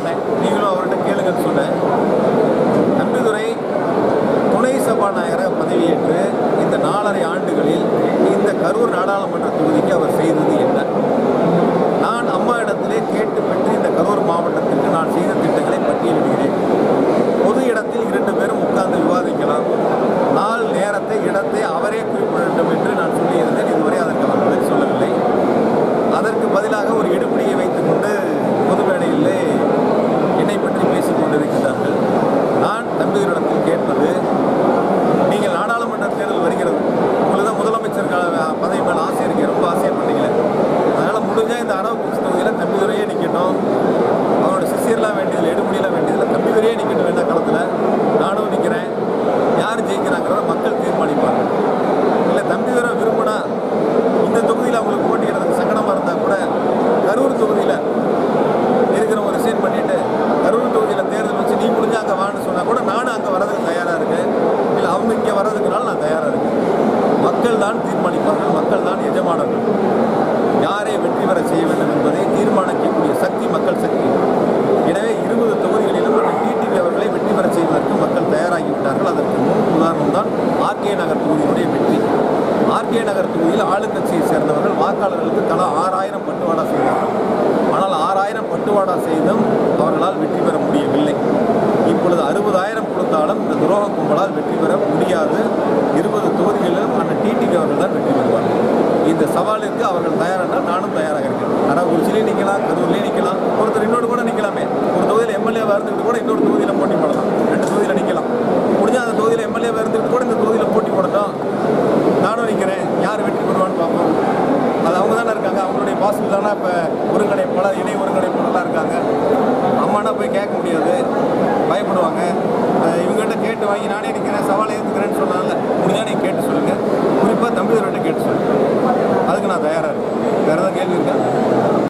கேட்டேன், நீங்களும் அவர்கிட்ட கேளுங்கன்னு சொன்னேன். தம்பிதுரை துணை சபாநாயகராக பதவியேற்று இந்த 4.5 ஆண்டுகளில் இந்த கரூர் நாடாளுமன்ற தொகுதிக்கு அவர் செய்தது என்ன? நான் அம்மா இடத்திலே கேட்டு பெற்று இந்த கரூர் மாவட்டத்திற்கு நான் செய்த திட்டங்களை பட்டியலிடுகிறேன். பொது இடத்தில் 2 பேரும் உட்கார்ந்து விவாதிக்கலாம். நாள், நேரத்தை, இடத்தை அவரே குறிப்பிட வேண்டும் என்று நான் சொல்லியிருந்தேன். இதுவரை அதற்கு அவர் பதில் சொல்லவில்லை. அதற்கு பதிலாக ஒரு எடுபடியை வைத்துக் கொண்டு பொது மேடையிலே என்னை பற்றி பேசிக் கொண்டிருக்கிறார்கள். நான் தம்பிதுரையிடத்தில் கேட்பது, நீங்கள் நாடாளுமன்ற தேர்தல் வருகிறது, உங்களுக்கு தான் முதலமைச்சர் பதவி மேலே ஆசை இருக்கு, ரொம்ப ஆசைப்பட்டீங்களே, அதனால் முடிஞ்சால் இந்த அரவக்குறிச்சி தொகுதியில் தம்பிதுரையே நிற்கட்டும், அவரோட சிஷியர்லாம் வேண்டியதில்லை, எடுபடியெல்லாம் வேண்டியதில்லை, தம்பிதுரையே நிற்கட்டும் வேண்டாம் களத்தில், நானும் நிற்கிறேன், யார் ஜெயிக்கிறாங்கிறத மக்கள் தீர்மானிப்பாங்க. இல்லை தம்பிதுரை விரும்பினா இந்த தொகுதியில் அவங்களுக்கு போட்டிக்கிறதுக்கு சங்கடமாக இருந்தால் கூட கரூர் தொகுதியில் இருக்கிறவங்க ரிசைன் பண்ணிவிட்டு கரூர் தொகுதியில் தேர்தல் வச்சு நீ முடிஞ்சால் அங்கே வான்னு சொன்னால் கூட நானும் அங்கே வரதுக்கு தயாராக இருக்கேன். இல்லை அவங்க இங்கே வர்றதுக்குனால நான் தயாராக இருக்கேன். மக்கள் தான் தீர்மானிப்பார்கள், மக்கள் தான் எஜமானர்கள். யாரை வெற்றி பெற செய்ய வேண்டும் என்பதை தீர்மானிக்கக்கூடிய சக்தி மக்கள் சக்தி. எனவே 20 தொகுதிகளிலும் டிடிவி அவர்களை வெற்றி பெற செய்வதற்கு மக்கள் தயாராகிவிட்டார்கள். அதற்கு உதாரணம் தான் ஆர்கே நகர் தொகுதியினுடைய வெற்றி. ஆர்கே நகர் தொகுதியில் ஆளுங்கட்சியை சேர்ந்தவர்கள் வாக்காளர்களுக்கு தலா 6000 பட்டுவாடா செய்தார்கள். ஆனால் 6000 பட்டுவாடா செய்தும் அவர்களால் வெற்றி பெற முடியவில்லை. இப்பொழுது 60,000 கொடுத்தாலும் இந்த துரோக கும்பலால் வெற்றி பெற முடியாது. 20 தொகுதிகளிலும் அந்த டிடிவி அவர்கள் தான் வெற்றி பெறுவார்கள். இந்த சவாலுக்கு அவர்கள் தயாரென்றால் நானும் தயாராக இருக்கேன். அரவக்குறிச்சியிலே நிற்கலாம், கரூர்லேயே நிற்கலாம், ஒருத்தர் இன்னொரு கூட நிற்கலாமே. ஒரு தொகுதியில் எம்எல்ஏவாக இருந்துக்கிட்டு கூட இன்னொரு தொகுதியில் போட்டி போடலாம், 2 தொகுதியில் நிற்கலாம். முடிஞ்சால் அந்த தொகுதியில் எம்எல்ஏவாக இருந்துக்கிட்டு கூட இந்த தொகுதியில் போட்டி போடட்டும், நானும் நிற்கிறேன், யார் வெற்றி பெறுவான்னு பார்ப்போம். அது அவங்க தானே இருக்காங்க, அவங்களுடைய பாசில் தானே இப்போ ஒருங்கிணைப்பாளர், இணை ஒருங்கிணைப்பாளராக இருக்காங்க. அம்மானா போய் கேட்க முடியாது, பயப்படுவாங்க. இவங்ககிட்ட கேட்டு வாங்கி நானே நிற்கிறேன், சவாலை ஏற்றுக்கிறேன்னு